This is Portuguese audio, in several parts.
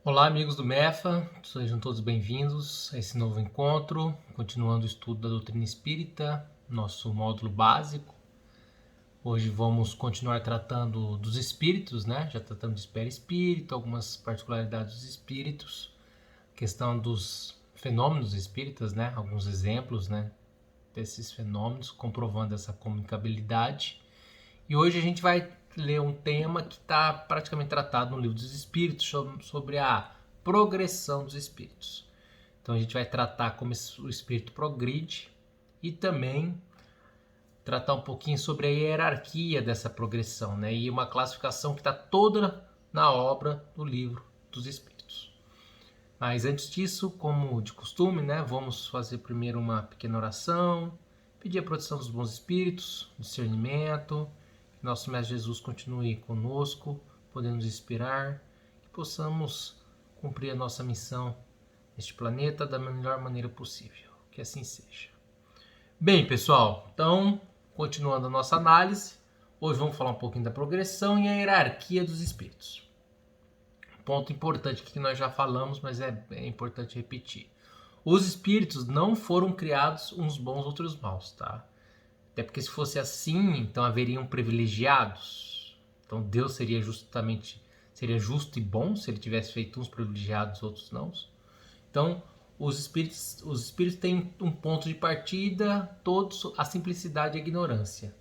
Olá, amigos do MEFA, sejam todos bem-vindos a esse novo encontro, continuando o estudo da doutrina espírita, nosso módulo básico. Hoje vamos continuar tratando dos espíritos, né? Já tratamos de perispírito, algumas particularidades dos espíritos, questão dos fenômenos espíritas, né? Alguns exemplos, né? Desses fenômenos, comprovando essa comunicabilidade. E hoje a gente vai ler um tema que está praticamente tratado no Livro dos Espíritos, sobre a progressão dos espíritos. Então a gente vai tratar como o espírito progride e também tratar um pouquinho sobre a hierarquia dessa progressão, né? E uma classificação que está toda na obra do Livro dos Espíritos. Mas antes disso, como de costume, né, vamos fazer primeiro uma pequena oração, pedir a proteção dos bons espíritos, discernimento, que nosso Mestre Jesus continue conosco, podendo nos inspirar, que possamos cumprir a nossa missão neste planeta da melhor maneira possível. Que assim seja. Bem, pessoal, então, continuando a nossa análise, hoje vamos falar um pouquinho da progressão e a hierarquia dos espíritos. Ponto importante que nós já falamos, mas é importante repetir. Os espíritos não foram criados uns bons, outros maus, tá? Até porque se fosse assim, então haveriam privilegiados. Então Deus seria justo e bom se ele tivesse feito uns privilegiados, outros não. Então os espíritos têm um ponto de partida, todos a simplicidade e a ignorância.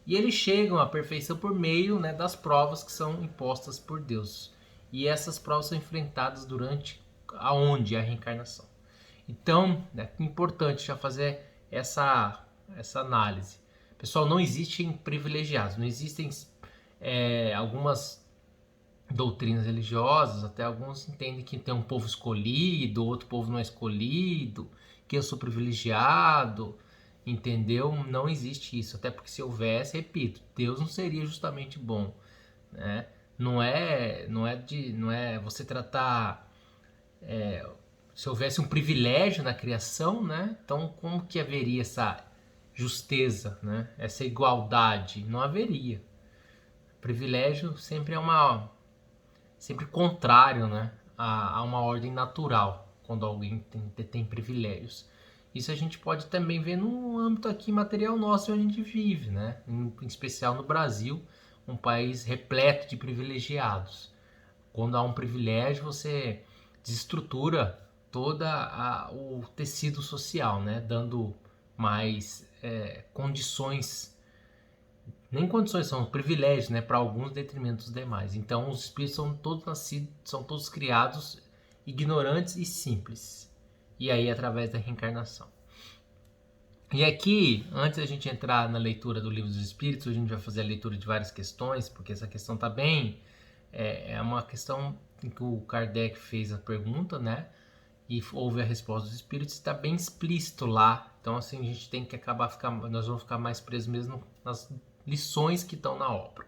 E eles chegam à perfeição por meio, né, das provas que são impostas por Deus. E essas provas são enfrentadas durante aonde? A reencarnação. Então, é importante já fazer essa análise. Pessoal, não existem privilegiados, não existem algumas doutrinas religiosas, até alguns entendem que tem um povo escolhido, outro povo não é escolhido, que eu sou privilegiado, entendeu? Não existe isso, até porque se houvesse, repito, Deus não seria justamente bom, né? Não é você tratar se houvesse um privilégio na criação, né? Então como que haveria essa justeza, né? Essa igualdade? Não haveria. Privilégio sempre sempre contrário, né? A uma ordem natural, quando alguém tem privilégios. Isso a gente pode também ver no âmbito aqui material nosso onde a gente vive, né? Em especial no Brasil, um país repleto de privilegiados. Quando há um privilégio, você desestrutura todo o tecido social, né? Dando mais condições, nem condições, são privilégios, né? Para alguns, detrimento dos demais. Então, os espíritos são todos nascidos, são todos criados ignorantes e simples. E aí, através da reencarnação. E aqui, antes da gente entrar na leitura do Livro dos Espíritos, a gente vai fazer a leitura de várias questões, porque essa questão está bem... É uma questão em que o Kardec fez a pergunta, né? E houve a resposta dos espíritos, está bem explícito lá. Então, assim, a gente tem que nós vamos ficar mais presos mesmo nas lições que estão na obra.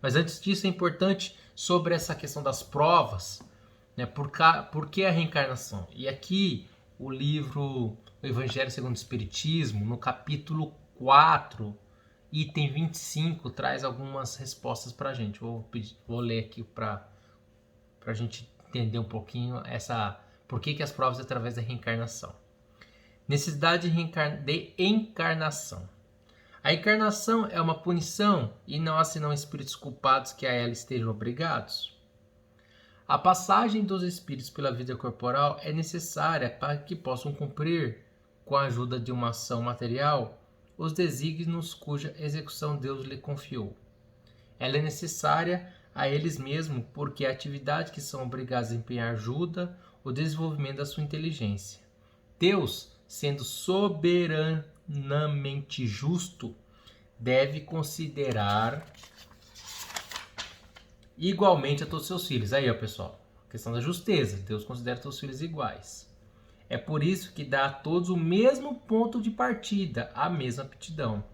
Mas antes disso, é importante sobre essa questão das provas, né? Por que a reencarnação? E aqui, o livro O Evangelho segundo o Espiritismo, no capítulo 4, item 25, traz algumas respostas para a gente. Vou ler aqui para a gente entender um pouquinho por que as provas através da reencarnação. Necessidade de encarnação. A encarnação é uma punição e não há senão espíritos culpados que a ela estejam obrigados. A passagem dos espíritos pela vida corporal é necessária para que possam cumprir, com a ajuda de uma ação material, os desígnios cuja execução Deus lhe confiou. Ela é necessária a eles mesmos porque a atividade que são obrigados a empenhar ajuda o desenvolvimento da sua inteligência. Deus, sendo soberanamente justo, deve considerar igualmente a todos seus filhos. Aí, ó, pessoal, a questão da justeza. Deus considera todos os filhos iguais. É por isso que dá a todos o mesmo ponto de partida, a mesma aptidão,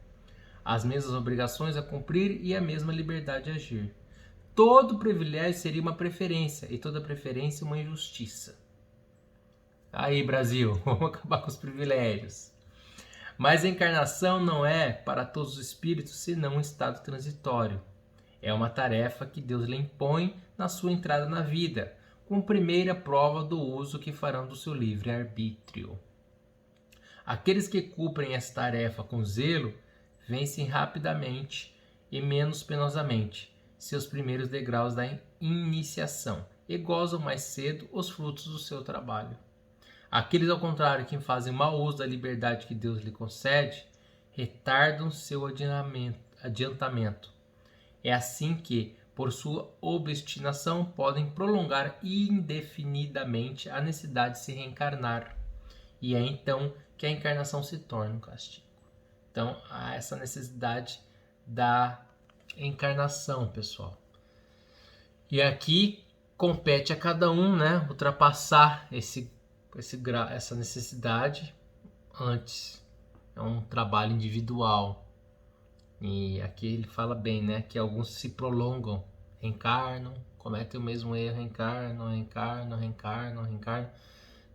as mesmas obrigações a cumprir e a mesma liberdade de agir. Todo privilégio seria uma preferência e toda preferência uma injustiça. Aí, Brasil, vamos acabar com os privilégios. Mas a encarnação não é para todos os espíritos senão um estado transitório. É uma tarefa que Deus lhe impõe na sua entrada na vida, como primeira prova do uso que farão do seu livre-arbítrio. Aqueles que cumprem essa tarefa com zelo vencem rapidamente e menos penosamente seus primeiros degraus da iniciação e gozam mais cedo os frutos do seu trabalho. Aqueles, ao contrário, que fazem mau uso da liberdade que Deus lhe concede, retardam seu adiantamento. É assim que, por sua obstinação, podem prolongar indefinidamente a necessidade de se reencarnar. E é então que a encarnação se torna um castigo. Então, há essa necessidade da encarnação, pessoal. E aqui compete a cada um, né, ultrapassar essa necessidade antes. É um trabalho individual. E aqui ele fala bem, né, que alguns se prolongam, reencarnam, cometem o mesmo erro, reencarnam.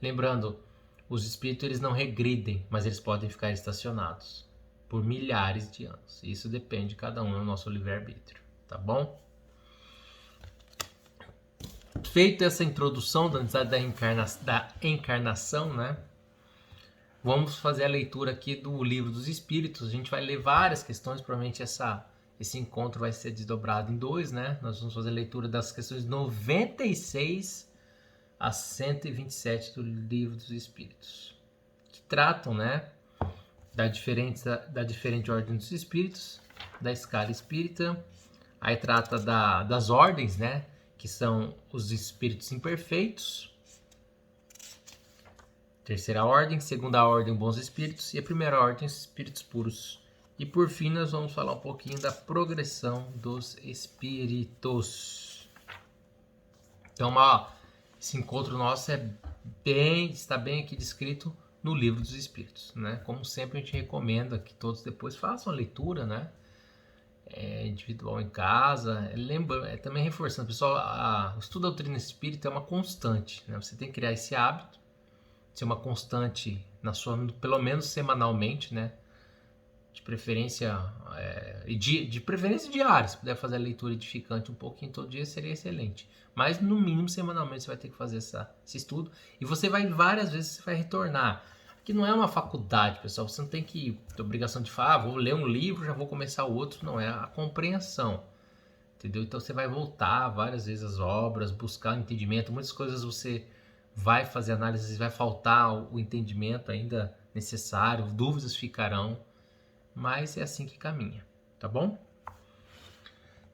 Lembrando, os espíritos eles não regridem, mas eles podem ficar estacionados por milhares de anos. Isso depende de cada um, é o nosso livre-arbítrio, tá bom? Feita essa introdução da necessidade da encarnação, né? Vamos fazer a leitura aqui do Livro dos Espíritos. A gente vai ler várias questões, provavelmente esse encontro vai ser desdobrado em 2, né? Nós vamos fazer a leitura das questões 96 a 127 do Livro dos Espíritos, que tratam, né, da diferente ordem dos espíritos, da escala espírita. Aí trata das ordens, né, que são os espíritos imperfeitos, terceira ordem, segunda ordem, bons espíritos, e a primeira ordem, espíritos puros. E por fim nós vamos falar um pouquinho da progressão dos espíritos. Então, esse encontro nosso está bem aqui descrito no Livro dos Espíritos, né? Como sempre a gente recomenda que todos depois façam a leitura, né? Individual em casa. Lembra, também reforçando, pessoal, o estudo da doutrina espírita é uma constante, né? Você tem que criar esse hábito, ser uma constante pelo menos semanalmente, né? De preferência de preferência diária. Se puder fazer a leitura edificante um pouquinho todo dia, seria excelente. Mas no mínimo semanalmente você vai ter que fazer esse estudo, e você vai várias vezes, você vai retornar. Aqui não é uma faculdade, pessoal. Você não tem que ter obrigação de falar, vou ler um livro, já vou começar o outro. Não, é a compreensão, entendeu? Então você vai voltar várias vezes às obras, buscar entendimento. Muitas coisas você vai fazer análise, vai faltar o entendimento ainda necessário, dúvidas ficarão, mas é assim que caminha, tá bom?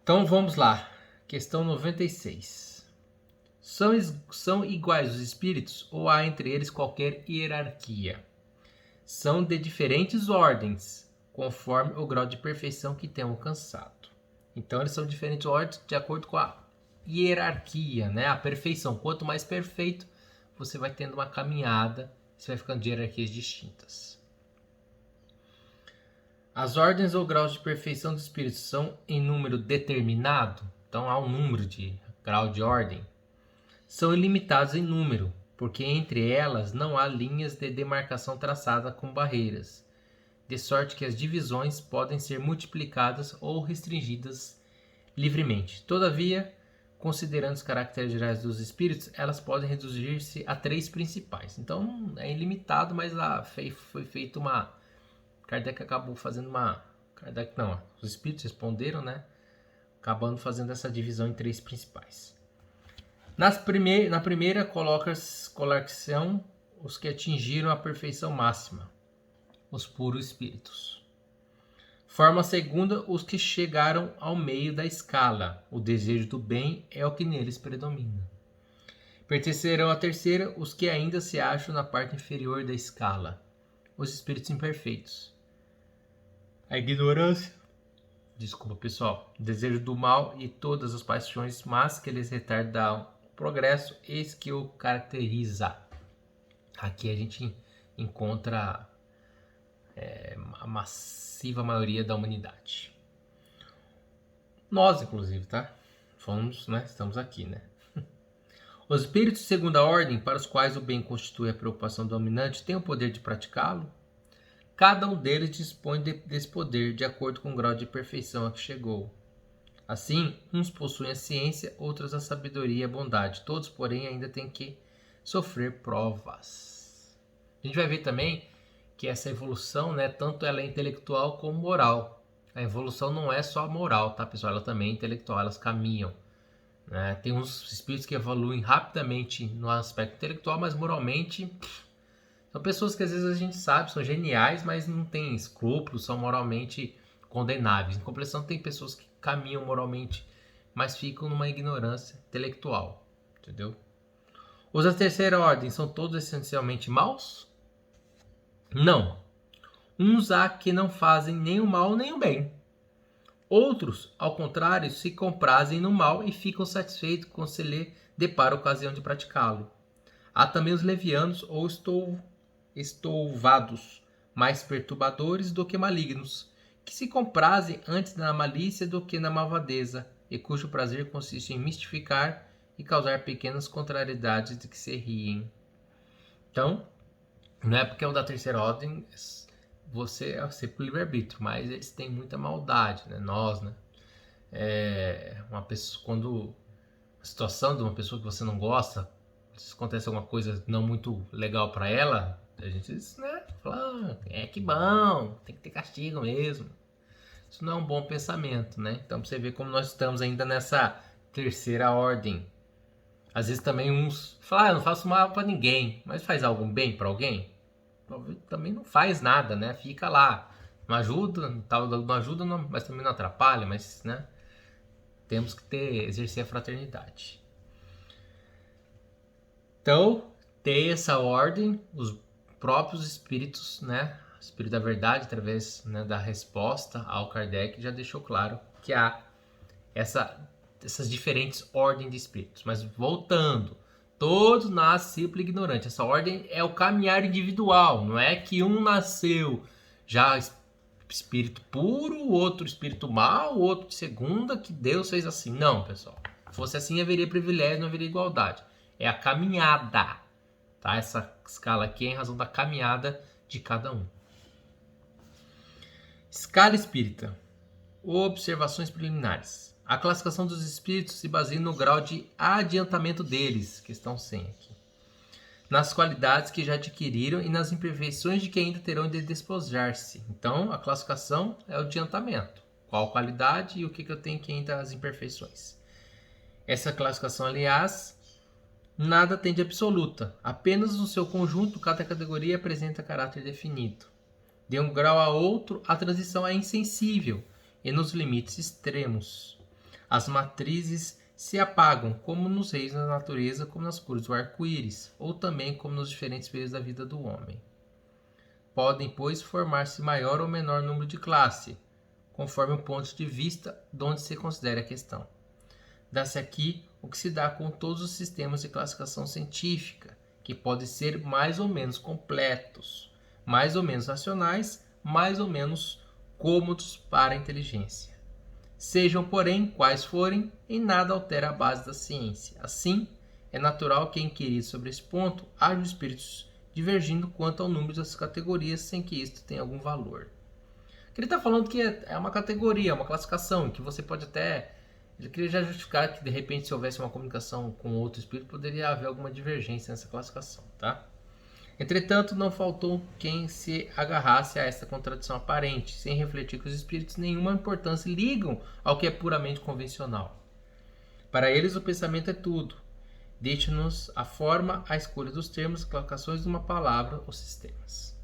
Então vamos lá, questão 96. São iguais os espíritos ou há entre eles qualquer hierarquia? São de diferentes ordens, conforme o grau de perfeição que tenham alcançado. Então eles são diferentes ordens de acordo com a hierarquia, né? A perfeição. Quanto mais perfeito, você vai tendo uma caminhada, você vai ficando de hierarquias distintas. As ordens ou graus de perfeição dos espíritos são em número determinado? Então há um número de grau de ordem. São ilimitados em número, porque entre elas não há linhas de demarcação traçada com barreiras, de sorte que as divisões podem ser multiplicadas ou restringidas livremente. Todavia, considerando os caracteres gerais dos espíritos, elas podem reduzir-se a 3 principais. Então é ilimitado, mas lá foi feito uma... Kardec acabou fazendo uma... os espíritos responderam, né? Acabando fazendo essa divisão em 3 principais. Na primeira colocação, os que atingiram a perfeição máxima, os puros espíritos. Forma a segunda, os que chegaram ao meio da escala. O desejo do bem é o que neles predomina. Pertencerão à terceira, os que ainda se acham na parte inferior da escala, os espíritos imperfeitos. A ignorância, desculpa pessoal, o desejo do mal e todas as paixões, mas que eles retardam o progresso, eis que o caracteriza. Aqui a gente encontra a massiva maioria da humanidade. Nós, inclusive, tá? Estamos aqui, né? Os espíritos de segunda ordem, para os quais o bem constitui a preocupação dominante, têm o poder de praticá-lo? Cada um deles dispõe desse poder de acordo com o grau de perfeição a que chegou. Assim, uns possuem a ciência, outros a sabedoria e a bondade. Todos, porém, ainda têm que sofrer provas. A gente vai ver também que essa evolução, né, tanto ela é intelectual como moral. A evolução não é só moral, tá, pessoal? Ela também é intelectual, elas caminham. Né? Tem uns espíritos que evoluem rapidamente no aspecto intelectual, mas moralmente são pessoas que às vezes a gente sabe, são geniais, mas não têm escrúpulos, são moralmente condenáveis. Em compreensão, tem pessoas que caminham moralmente, mas ficam numa ignorância intelectual, entendeu? Os da terceira ordem são todos essencialmente maus? Não. Uns há que não fazem nem o mal nem o bem. Outros, ao contrário, se comprazem no mal e ficam satisfeitos quando se lhe depara a ocasião de praticá-lo. Há também os levianos ou estouvados, mais perturbadores do que malignos, que se comprazem antes na malícia do que na malvadeza, e cujo prazer consiste em mistificar e causar pequenas contrariedades de que se riem. Então, não é porque é o da terceira ordem você é sempre por livre-arbítrio, mas eles têm muita maldade, né? Nós, né? Uma pessoa, quando a situação de uma pessoa que você não gosta, se acontece alguma coisa não muito legal para ela, a gente, né, fala, que bom, tem que ter castigo mesmo. Isso não é um bom pensamento, né? Então, pra você ver como nós estamos ainda nessa terceira ordem. Às vezes também uns falam, eu não faço mal para ninguém, mas faz algum bem para alguém? Também não faz nada, né? Fica lá, não ajuda, não ajuda, mas também não atrapalha, mas, né? Temos que exercer a fraternidade. Então, ter essa ordem, os próprios espíritos, né? O Espírito da Verdade, através, né, da resposta ao Kardec, já deixou claro que há essas diferentes ordens de espíritos. Mas voltando, todos nascem simples e ignorantes. Essa ordem é o caminhar individual, não é que um nasceu já espírito puro, o outro espírito mau, o outro de segunda, que Deus fez assim. Não, pessoal. Se fosse assim, haveria privilégio, não haveria igualdade. É a caminhada, tá? Essa escala aqui é em razão da caminhada de cada um. Escala espírita. Observações preliminares. A classificação dos espíritos se baseia no grau de adiantamento deles, questão 100 aqui, nas qualidades que já adquiriram e nas imperfeições de que ainda terão de despojar-se. Então, a classificação é o adiantamento. Qual qualidade e o que eu tenho que ainda as imperfeições. Essa classificação, aliás, nada tem de absoluta. Apenas no seu conjunto, cada categoria apresenta caráter definido. De um grau a outro, a transição é insensível e nos limites extremos. As matrizes se apagam, como nos reinos da natureza, como nas cores do arco-íris, ou também como nos diferentes períodos da vida do homem. Podem, pois, formar-se maior ou menor número de classe, conforme o ponto de vista de onde se considere a questão. Dá-se aqui o que se dá com todos os sistemas de classificação científica, que podem ser mais ou menos completos, mais ou menos racionais, mais ou menos cômodos para a inteligência. Sejam, porém, quais forem, em nada altera a base da ciência. Assim, é natural que, inquirir sobre esse ponto, haja espíritos divergindo quanto ao número das categorias, sem que isto tenha algum valor. Ele está falando que é uma categoria, uma classificação, que você pode até... Ele queria já justificar que, de repente, se houvesse uma comunicação com outro espírito, poderia haver alguma divergência nessa classificação, tá? Entretanto, não faltou quem se agarrasse a esta contradição aparente, sem refletir que os espíritos nenhuma importância ligam ao que é puramente convencional. Para eles, o pensamento é tudo. Deixe-nos a forma, a escolha dos termos, classificações de uma palavra ou sistemas.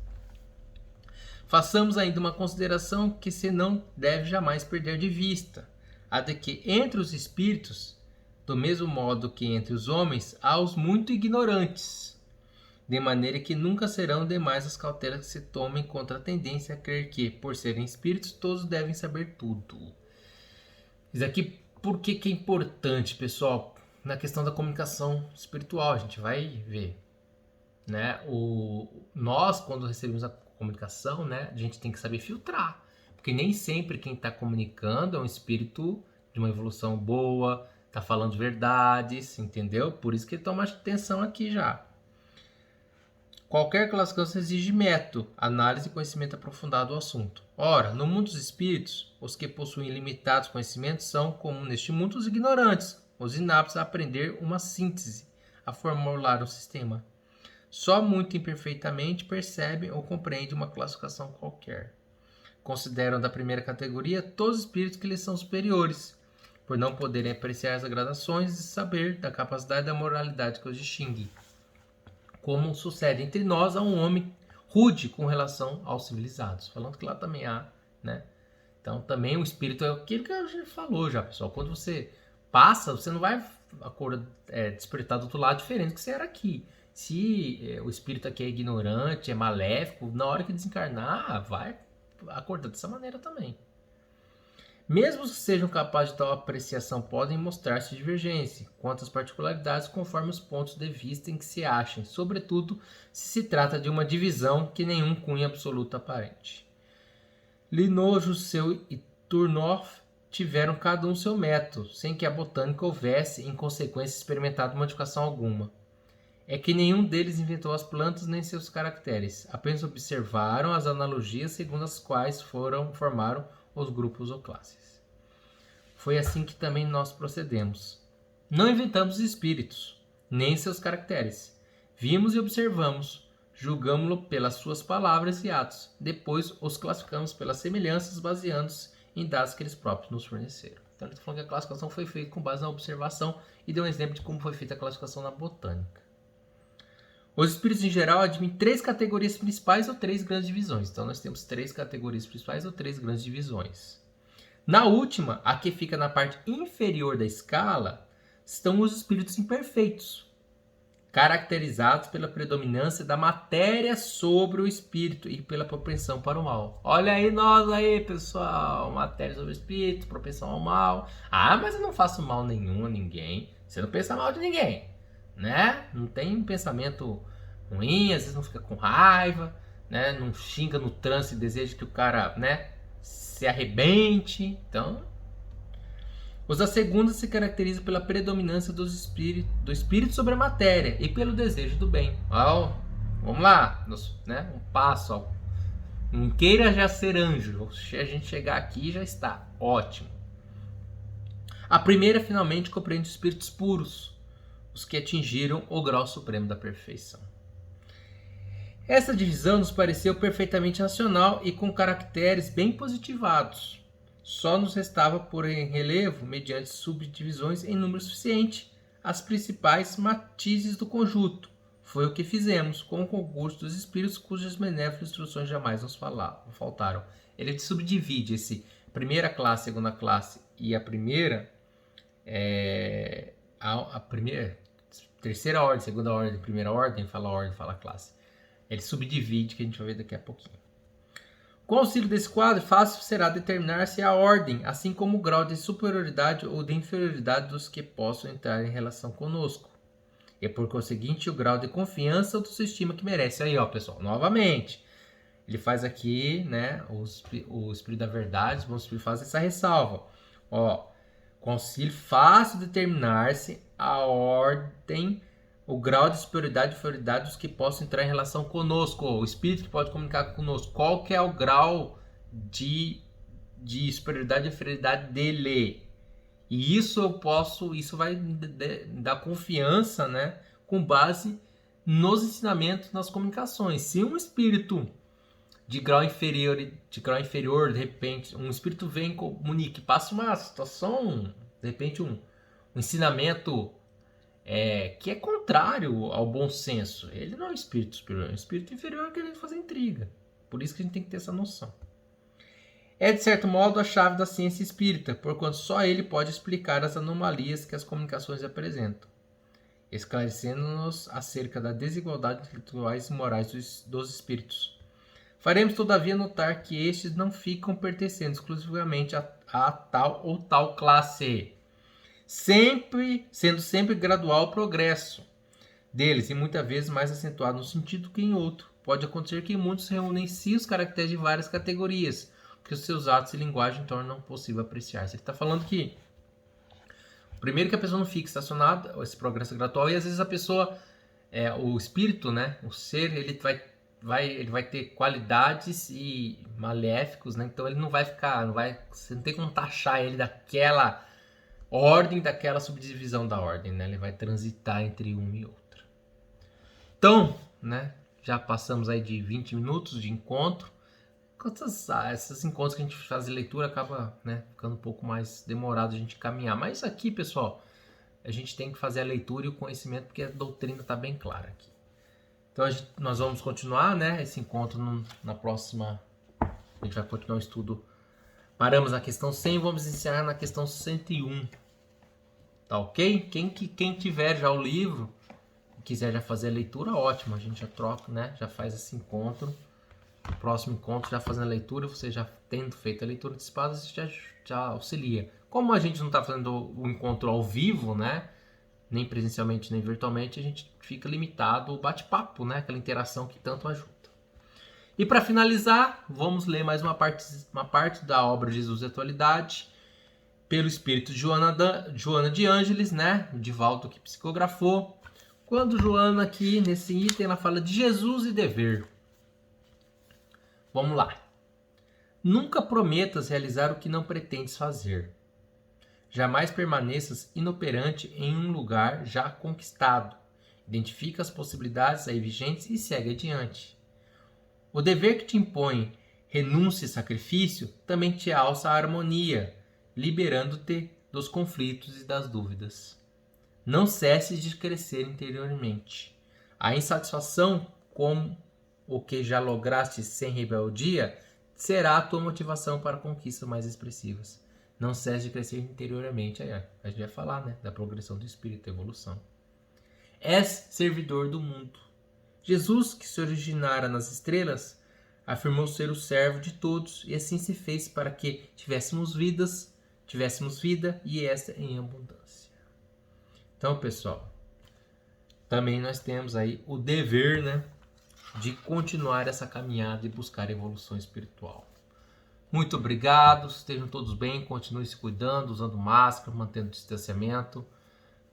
Façamos ainda uma consideração que se não deve jamais perder de vista, a de que entre os espíritos, do mesmo modo que entre os homens, há os muito ignorantes, de maneira que nunca serão demais as cautelas que se tomem contra a tendência a crer que, por serem espíritos, todos devem saber tudo. Isso aqui, por que é importante, pessoal? Na questão da comunicação espiritual, a gente vai ver, né? Nós, quando recebemos a comunicação, né, a gente tem que saber filtrar, porque nem sempre quem está comunicando é um espírito de uma evolução boa, está falando verdades, entendeu? Por isso que toma atenção aqui já. Qualquer classificação exige método, análise e conhecimento aprofundado do assunto. Ora, no mundo dos espíritos, os que possuem limitados conhecimentos são, como neste mundo, os ignorantes, os inaptos a aprender uma síntese, a formular um sistema. Só muito imperfeitamente percebem ou compreendem uma classificação qualquer. Consideram da primeira categoria todos os espíritos que lhes são superiores, por não poderem apreciar as gradações e saber da capacidade da moralidade que os distingue. Como sucede entre nós a um homem rude com relação aos civilizados. Falando que lá também há, né? Então também o espírito é aquilo que a gente falou já, pessoal. Quando você passa, você não vai despertar do outro lado diferente do que você era aqui. Se o espírito aqui é ignorante, é maléfico, na hora que desencarnar, vai acordar dessa maneira também. Mesmo que sejam capazes de tal apreciação, podem mostrar-se divergência quanto às particularidades conforme os pontos de vista em que se achem, sobretudo se trata de uma divisão que nenhum cunho absoluto aparente. Linot, Jussieu e Tournoff tiveram cada um seu método, sem que a botânica houvesse, em consequência, experimentado modificação alguma. É que nenhum deles inventou as plantas nem seus caracteres, apenas observaram as analogias segundo as quais formaram os grupos ou classes. Foi assim que também nós procedemos. Não inventamos espíritos, nem seus caracteres. Vimos e observamos, julgamo-lo pelas suas palavras e atos. Depois os classificamos pelas semelhanças, baseando-se em dados que eles próprios nos forneceram. Então ele está falando que a classificação foi feita com base na observação e deu um exemplo de como foi feita a classificação na botânica. Os espíritos em geral admitem 3 categorias principais ou 3 grandes divisões. Então nós temos 3 categorias principais ou 3 grandes divisões. Na última, a que fica na parte inferior da escala, estão os espíritos imperfeitos, caracterizados pela predominância da matéria sobre o espírito e pela propensão para o mal. Olha aí nós aí, pessoal, matéria sobre o espírito, propensão ao mal. Ah, mas eu não faço mal nenhum a ninguém. Você não pensa mal de ninguém, né? Não tem um pensamento ruim, às vezes não fica com raiva, né? Não xinga no trânsito e deseja que o cara, né, se arrebente. Então, os da segunda se caracterizam pela predominância do espírito sobre a matéria e pelo desejo do bem. Vamos lá, né? Um passo. Não queira já ser anjo. Se a gente chegar aqui, já está ótimo. A primeira, finalmente, compreende os espíritos puros, os que atingiram o grau supremo da perfeição. Essa divisão nos pareceu perfeitamente racional e com caracteres bem positivados. Só nos restava pôr em relevo, mediante subdivisões em número suficiente, as principais matizes do conjunto. Foi o que fizemos, com o concurso dos espíritos cujas benéficas instruções jamais nos faltaram. Ele subdivide esse primeira classe, segunda classe e a primeira, terceira ordem, segunda ordem, primeira ordem, fala classe. Ele subdivide, que a gente vai ver daqui a pouquinho. Com o auxílio desse quadro, fácil será determinar-se a ordem, assim como o grau de superioridade ou de inferioridade dos que possam entrar em relação conosco. E, por conseguinte, o grau de confiança ou de estima que merece. Aí, ó, pessoal, novamente, ele faz aqui, né, o Espírito da Verdade, o Espírito faz essa ressalva. Ó, com auxílio, fácil determinar-se a ordem, o grau de superioridade e inferioridade dos que possam entrar em relação conosco, o espírito que pode comunicar conosco, qual que é o grau de superioridade e inferioridade dele. E isso vai dar confiança, né, com base nos ensinamentos, nas comunicações. Se um espírito de grau inferior, de repente, um espírito vem e comunica, passa uma situação, de repente um ensinamento que é contrário ao bom senso. Ele não é um espírito superior, é um espírito inferior querendo fazer intriga. Por isso que a gente tem que ter essa noção. É, de certo modo, a chave da ciência espírita, porquanto só ele pode explicar as anomalias que as comunicações apresentam, esclarecendo-nos acerca da desigualdade intelectuais e morais dos espíritos. Faremos, todavia, notar que estes não ficam pertencendo exclusivamente a tal ou tal classe, sendo sempre gradual o progresso deles e muitas vezes mais acentuado no sentido que em outro. Pode acontecer que muitos reúnem em si os caracteres de várias categorias, que os seus atos e linguagem tornam possível apreciar-se. Ele está falando que, primeiro, que a pessoa não fica estacionada, esse progresso é gradual, e às vezes a pessoa o espírito, né? O ser, ele vai ter qualidades e maléficos, né? Então ele não vai ficar, você não tem como taxar ele daquela ordem, daquela subdivisão da ordem, né? Ele vai transitar entre um e outro. Então, né? Já passamos aí de 20 minutos de encontro. Esses encontros que a gente faz de leitura acaba, né, ficando um pouco mais demorado a gente caminhar. Mas aqui, pessoal, a gente tem que fazer a leitura e o conhecimento porque a doutrina está bem clara aqui. Então nós vamos continuar, né, esse encontro na próxima. A gente vai continuar o estudo. Paramos na questão 100 e vamos encerrar na questão 101. Tá ok? Quem tiver já o livro e quiser já fazer a leitura, ótimo. A gente já troca, né? Já faz esse encontro. No próximo encontro, já fazendo a leitura, você já tendo feito a leitura de espadas, já auxilia. Como a gente não está fazendo o encontro ao vivo, né? Nem presencialmente, nem virtualmente, a gente fica limitado ao bate-papo, né? Aquela interação que tanto ajuda. E para finalizar, vamos ler mais uma parte da obra Jesus e Atualidade, pelo espírito de Joana de Ângeles, né? O Divaldo que psicografou. Quando Joana aqui, nesse item, ela fala de Jesus e dever. Vamos lá. Nunca prometas realizar o que não pretendes fazer. Jamais permaneças inoperante em um lugar já conquistado. Identifica as possibilidades aí vigentes e segue adiante. O dever que te impõe renúncia e sacrifício também te alça a harmonia, liberando-te dos conflitos e das dúvidas. Não cesses de crescer interiormente. A insatisfação com o que já lograste sem rebeldia será a tua motivação para conquistas mais expressivas. Não cesse de crescer interiormente. Aí, a gente vai falar, né, da progressão do espírito, da evolução. És servidor do mundo. Jesus, que se originara nas estrelas, afirmou ser o servo de todos e assim se fez para que tivéssemos vida e esta em abundância. Então, pessoal, também nós temos aí o dever, né, de continuar essa caminhada e buscar evolução espiritual. Muito obrigado, estejam todos bem, continuem se cuidando, usando máscara, mantendo distanciamento,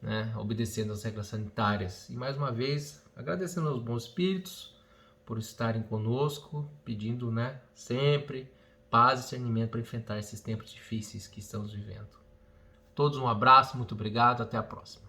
né, obedecendo as regras sanitárias. E mais uma vez, agradecendo aos bons espíritos por estarem conosco, pedindo, né, sempre paz e discernimento para enfrentar esses tempos difíceis que estamos vivendo. Todos um abraço, muito obrigado, até a próxima.